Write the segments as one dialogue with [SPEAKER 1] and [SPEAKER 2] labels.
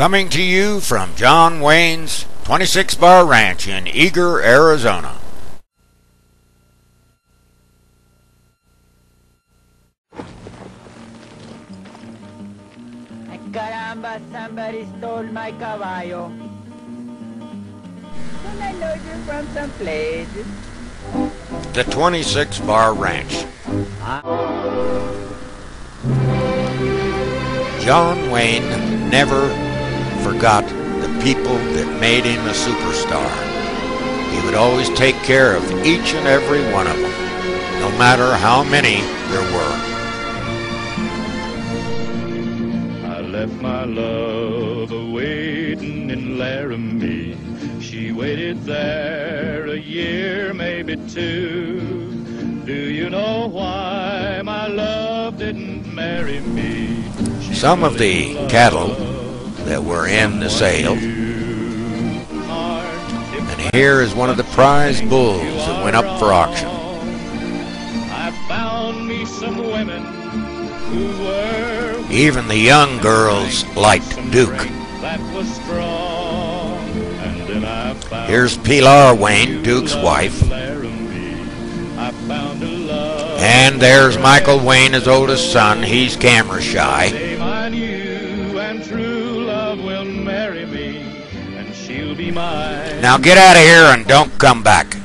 [SPEAKER 1] Coming to you from John Wayne's 26 Bar Ranch in EAGAR, Arizona.
[SPEAKER 2] Caramba, somebody stole my caballo. Can I load you from some place?
[SPEAKER 1] The 26 Bar Ranch. John Wayne never forgot the people that made him a superstar. He would always take care of each and every one of them, no matter how many there were.
[SPEAKER 3] I left my love a-waiting in Laramie. She waited there a year, maybe two. Do you know why my love didn't marry me?
[SPEAKER 1] Some of the cattle that were in the sale, and here is one of the prize bulls that went up for auction.
[SPEAKER 3] I found me some women who were,
[SPEAKER 1] even the young girls liked Duke.
[SPEAKER 3] that was strong. And then I found
[SPEAKER 1] Here's Pilar Wayne, Duke's wife,
[SPEAKER 3] I found a love.
[SPEAKER 1] and there's Michael Wayne, his oldest son. He's camera shy.
[SPEAKER 3] Name I knew, and true love will marry me, and she'll be mine.
[SPEAKER 1] Now get out of here and don't come back.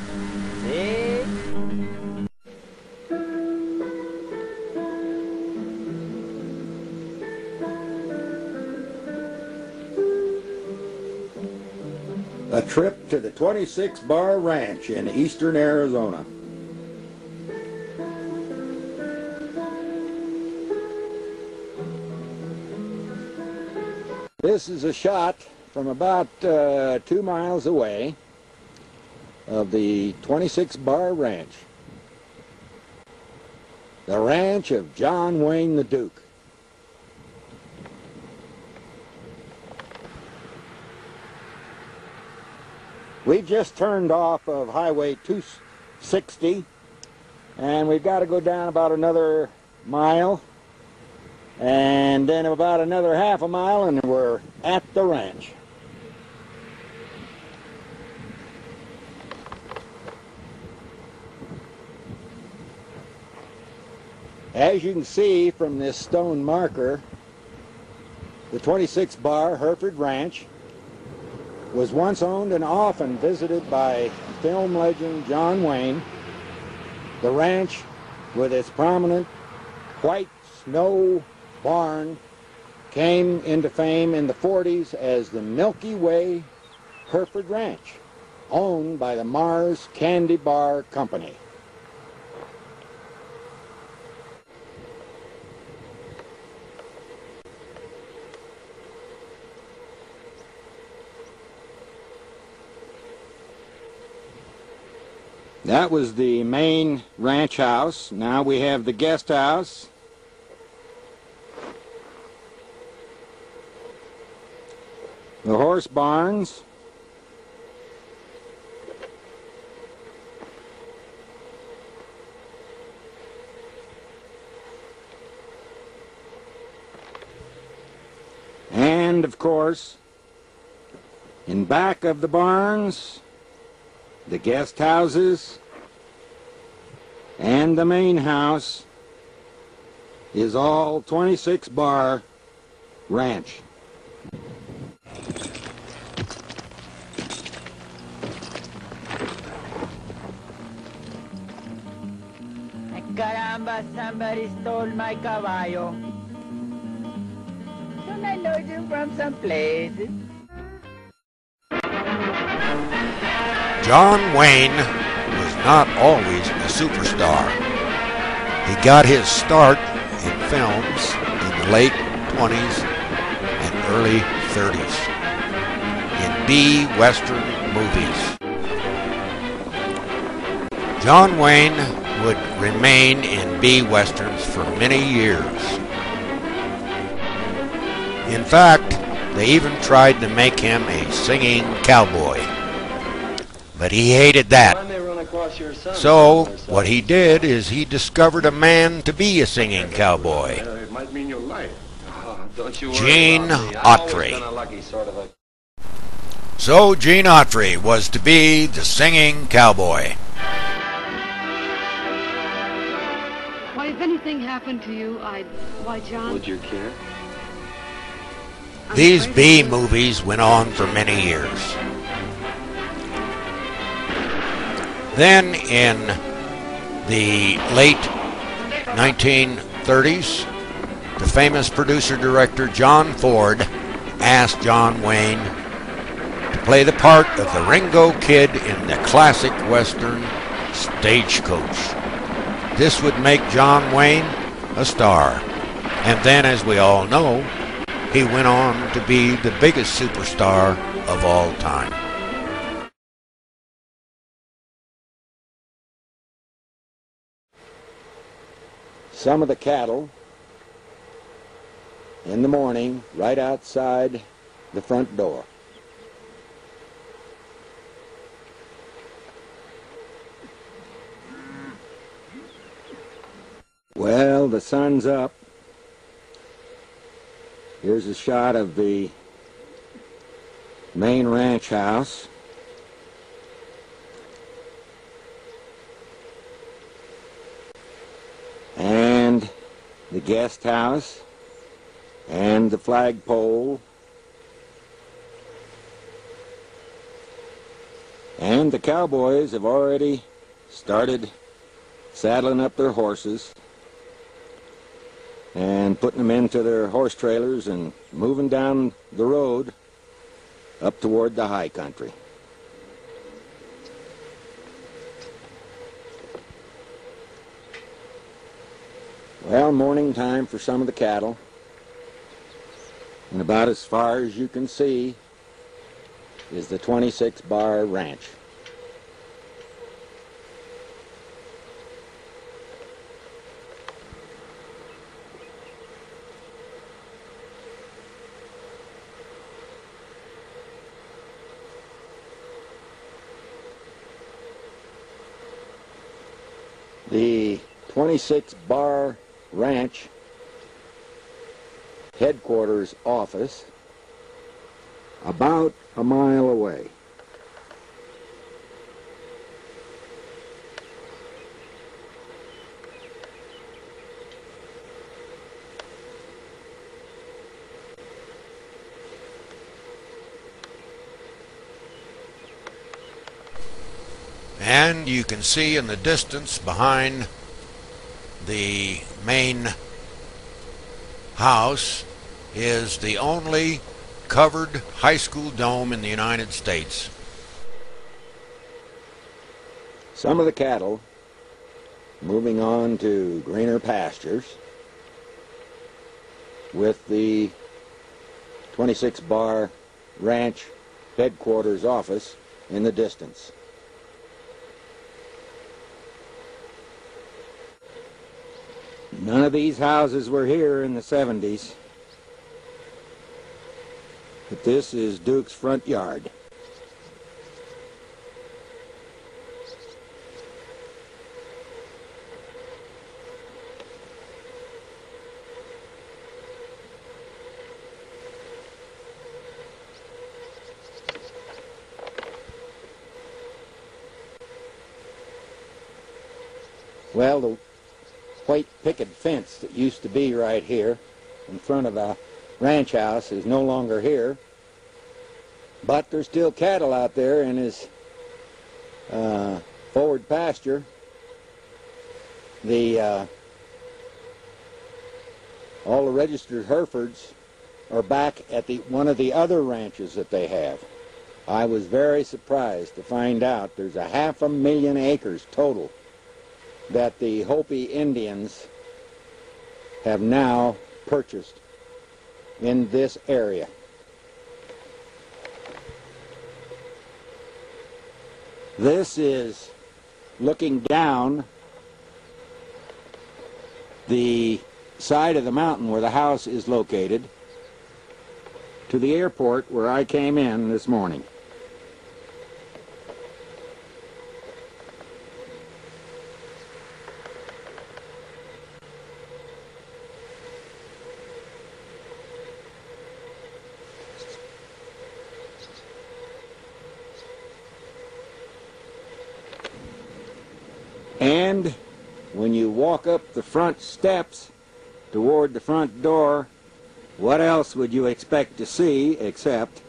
[SPEAKER 1] A trip to the 26 Bar Ranch in eastern Arizona. This is a shot from about 2 miles away of the 26 Bar Ranch. The ranch of John Wayne the Duke. We've just turned off of Highway 260, and we've got to go down about another mile, and then about another half a mile, and we're at the ranch. As you can see from this stone marker, the 26 Bar Hereford Ranch was once owned and often visited by film legend John Wayne. The ranch, with its prominent white snow barn, came into fame in the 40s as the Milky Way Hereford Ranch, owned by the Mars Candy Bar Company. That was the main ranch house. Now we have the guest house. The horse barns. And of course, in back of the barns, the guest houses, and the main house is all 26 Bar Ranch.
[SPEAKER 2] Caramba, somebody stole my caballo. Can I load you from some place?
[SPEAKER 1] John Wayne was not always a superstar. He got his start in films in the late 20s and early 30s in B-Western movies. John Wayne would remain in B-Westerns for many years. In fact, they even tried to make him a singing cowboy. But he hated that. So what he did is he discovered a man to be a singing cowboy.
[SPEAKER 4] It might mean your life. Don't you worry
[SPEAKER 5] Gene
[SPEAKER 4] about me. I've always
[SPEAKER 5] Autry.
[SPEAKER 4] been a lucky sort of a...
[SPEAKER 5] So Gene Autry was to be the singing cowboy.
[SPEAKER 6] Why, if anything happened to you, Why, John...
[SPEAKER 4] Would you care?
[SPEAKER 5] These B movies went on for many years. Then in the late 1930s, the famous producer-director John Ford asked John Wayne to play the part of the Ringo Kid in the classic Western Stagecoach. This would make John Wayne a star. And then, as we all know, he went on to be the biggest superstar of all time.
[SPEAKER 1] Some of the cattle in the morning right outside the front door. Well, the sun's up. Here's a shot of the main ranch house. And the guest house and the flagpole and the cowboys have already started saddling up their horses and putting them into their horse trailers and moving down the road up toward the high country. Well, morning time for some of the cattle, and about as far as you can see is the 26-bar ranch. The 26-bar ranch headquarters office about a mile away.
[SPEAKER 5] And you can see in the distance behind the main house is the only covered high school dome in the United States.
[SPEAKER 1] Some of the cattle moving on to greener pastures with the 26-bar ranch headquarters office in the distance. None of these houses were here in the 70s, but this is Duke's front yard. Well, the white picket fence that used to be right here in front of the ranch house is no longer here, but there's still cattle out there in his forward pasture. All the registered Herefords are back at one of the other ranches that they have. I was very surprised to find out there's 500,000 acres total that the Hopi Indians have now purchased in this area. This is looking down the side of the mountain where the house is located to the airport where I came in this morning. And when you walk up the front steps toward the front door, what else would you expect to see except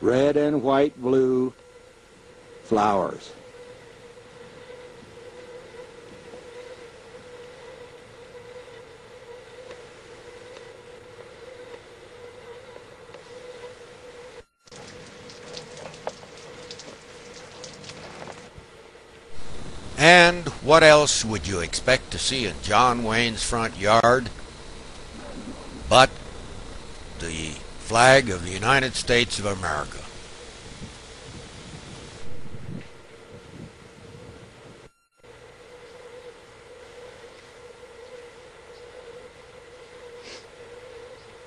[SPEAKER 1] red and white blue flowers?
[SPEAKER 5] And what else would you expect to see in John Wayne's front yard but the flag of the United States of America?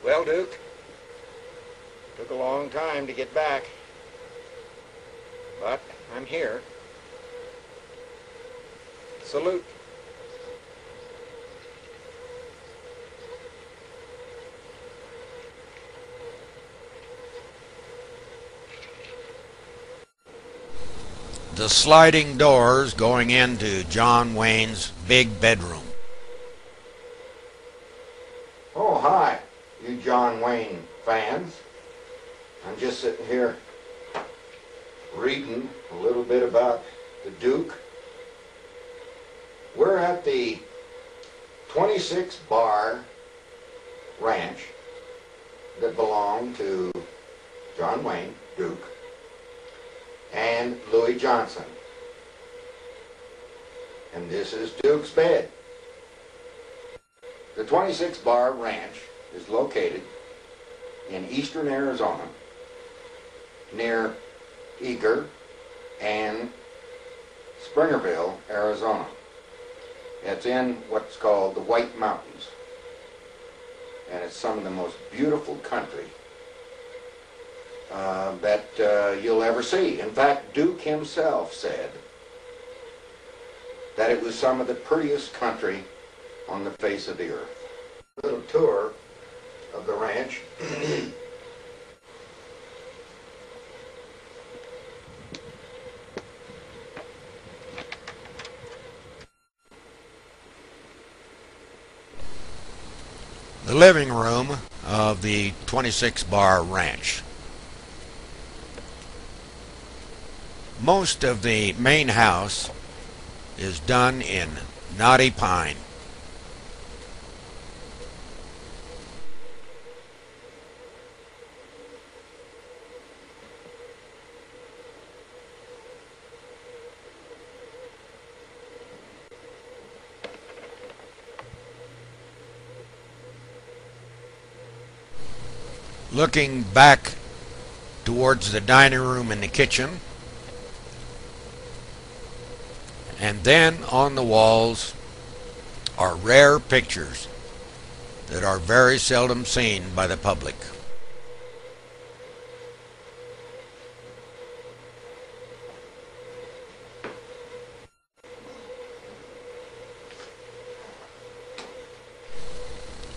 [SPEAKER 1] Well, Duke, took a long time to get back, but I'm here. Salute.
[SPEAKER 5] The sliding doors going into John Wayne's big bedroom.
[SPEAKER 1] Oh, hi, you John Wayne fans. I'm just sitting here reading a little bit about the Duke. We're at the 26 bar ranch that belonged to John Wayne, Duke, and Louis Johnson. And this is Duke's bed. The 26 bar ranch is located in eastern Arizona near EAGAR and Springerville, Arizona. It's in what's called the White Mountains, and it's some of the most beautiful country that you'll ever see. In fact, Duke himself said that it was some of the prettiest country on the face of the earth. A little tour of the ranch.
[SPEAKER 5] The living room of the 26 bar ranch. Most of the main house is done in knotty pine. Looking back towards the dining room and the kitchen, and then on the walls are rare pictures that are very seldom seen by the public.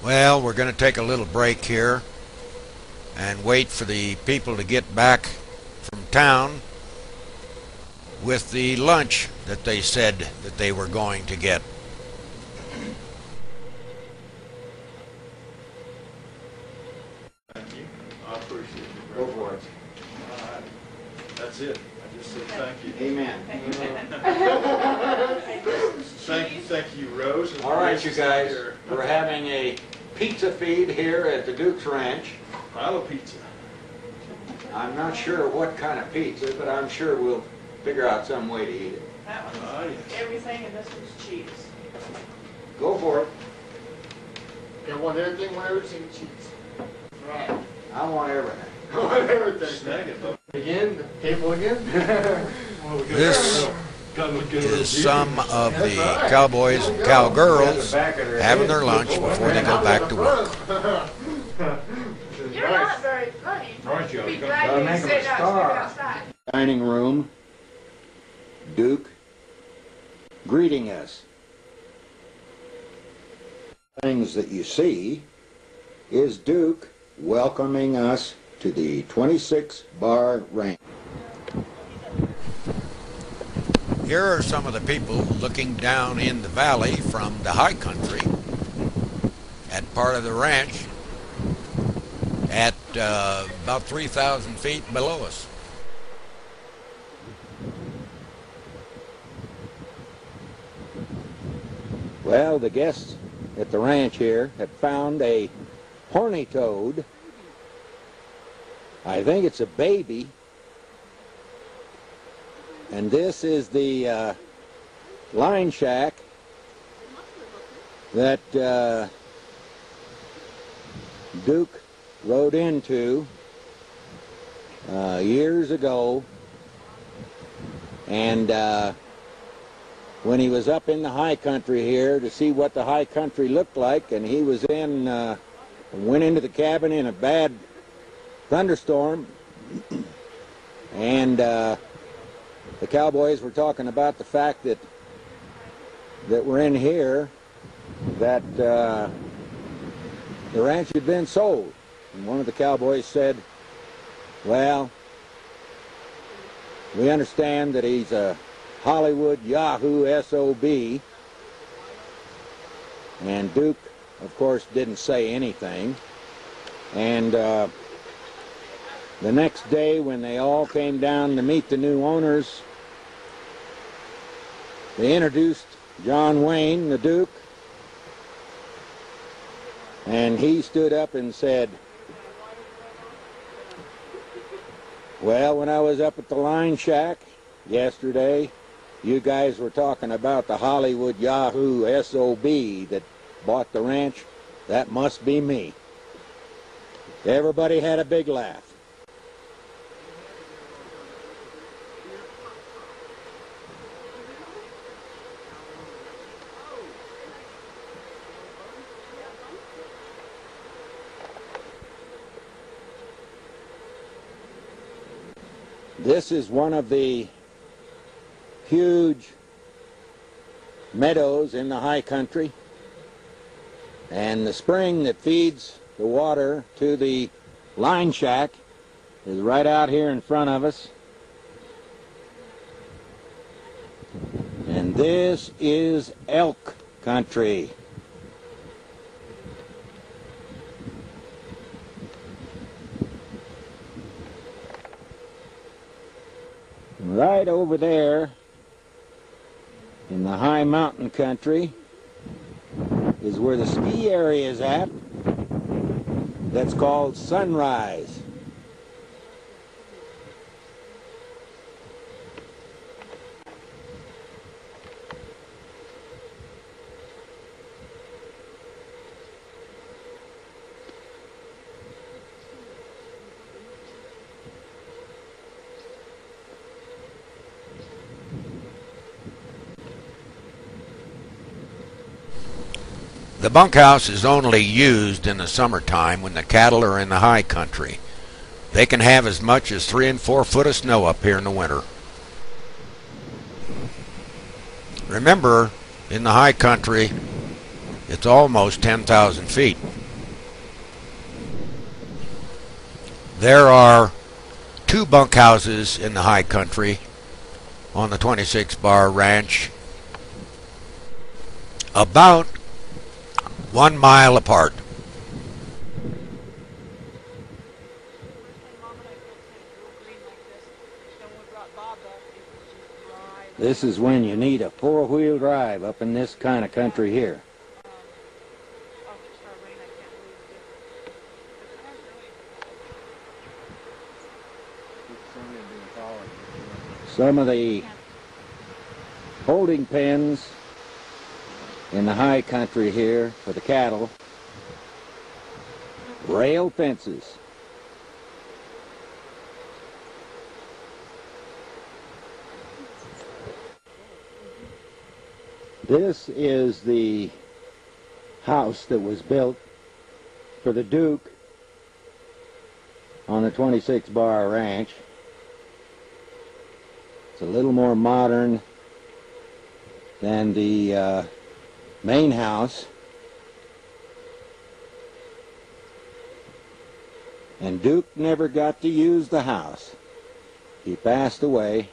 [SPEAKER 5] Well, we're going to take a little break here and wait for the people to get back from town with the lunch that they said that they were going to get.
[SPEAKER 4] Thank you. I appreciate it.
[SPEAKER 1] Go for it.
[SPEAKER 4] All right. That's it. I just said thank you.
[SPEAKER 1] Amen.
[SPEAKER 4] Thank you, Rose.
[SPEAKER 1] All right, you guys, we're having a pizza feed here at the Duke's Ranch.
[SPEAKER 4] Pile of pizza.
[SPEAKER 1] I'm not sure what kind of pizza, but I'm sure we'll figure out some way to eat it.
[SPEAKER 7] That one's
[SPEAKER 4] Oh, yeah.
[SPEAKER 7] everything, and this one's cheese.
[SPEAKER 1] Go for it.
[SPEAKER 8] I want everything, want everything cheese.
[SPEAKER 7] Right.
[SPEAKER 1] I want everything.
[SPEAKER 8] I want everything.
[SPEAKER 4] Snag it, though.
[SPEAKER 8] Again, the table again?
[SPEAKER 5] This is some of the cowboys and cowgirls having their lunch before they go back to work.
[SPEAKER 7] You're not very funny.
[SPEAKER 4] Right, Joe.
[SPEAKER 7] Be
[SPEAKER 4] Gotta
[SPEAKER 7] glad you
[SPEAKER 1] make 'em
[SPEAKER 7] sit out
[SPEAKER 1] starve.
[SPEAKER 7] outside.
[SPEAKER 1] Dining room, Duke greeting us. Things that you see is Duke welcoming us to the 26 bar ranch.
[SPEAKER 5] Here are some of the people looking down in the valley from the high country at part of the ranch at about 3,000 feet below us.
[SPEAKER 1] Well, the guests at the ranch here have found a horny toad. I think it's a baby. And this is the line shack that Duke rode into years ago, and when he was up in the high country here to see what the high country looked like, and he was went into the cabin in a bad thunderstorm, and the cowboys were talking about the fact that we're in here, that the ranch had been sold. And one of the cowboys said, well, we understand that he's a Hollywood Yahoo SOB. And Duke, of course, didn't say anything. And the next day when they all came down to meet the new owners, they introduced John Wayne, the Duke, and he stood up and said, well, when I was up at the line shack yesterday, you guys were talking about the Hollywood Yahoo SOB that bought the ranch. That must be me. Everybody had a big laugh. This is one of the huge meadows in the high country, and the spring that feeds the water to the line shack is right out here in front of us. And this is elk country. Right over there in the high mountain country is where the ski area is at. That's called Sunrise.
[SPEAKER 5] The bunkhouse is only used in the summertime when the cattle are in the high country. They can have as much as 3 and 4 foot of snow up here in the winter. Remember, in the high country, it's almost 10,000 feet. There are 2 bunkhouses in the high country on the 26 Bar Ranch, about 1 mile apart.
[SPEAKER 1] This is when you need a 4-wheel drive up in this kind of country here. Some of the holding pens in the high country here for the cattle, rail fences. This is the house that was built for the Duke on the 26 Bar Ranch. It's a little more modern than the main house, and Duke never got to use the house. He passed away,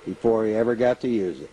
[SPEAKER 1] before he ever got to use it.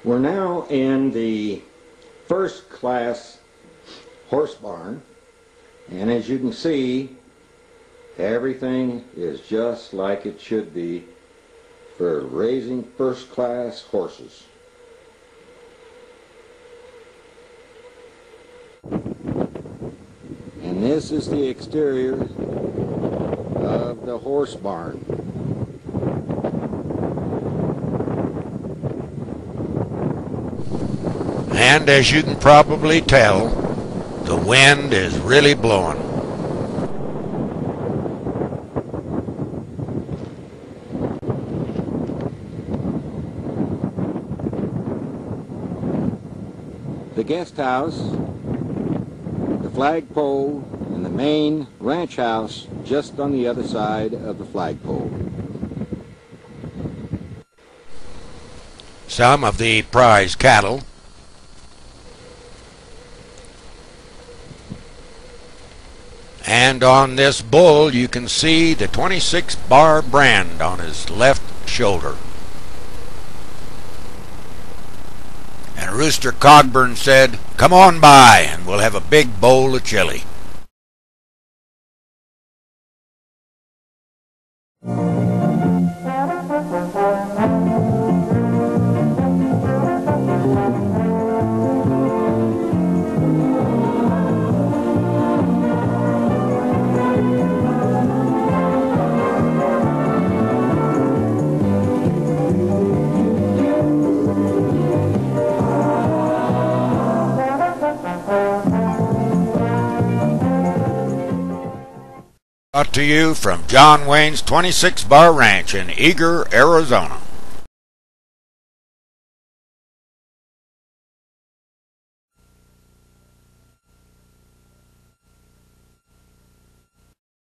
[SPEAKER 1] We're now in the first class horse barn, and as you can see, everything is just like it should be for raising first class horses. And this is the exterior of the horse barn.
[SPEAKER 5] And as you can probably tell, the wind is really blowing.
[SPEAKER 1] The guest house, the flagpole, and the main ranch house just on the other side of the flagpole.
[SPEAKER 5] Some of the prize cattle. And on this bull, you can see the 26 bar brand on his left shoulder. And Rooster Cogburn said, "Come on by and we'll have a big bowl of chili." Brought to you from John Wayne's 26 Bar Ranch in EAGAR, Arizona.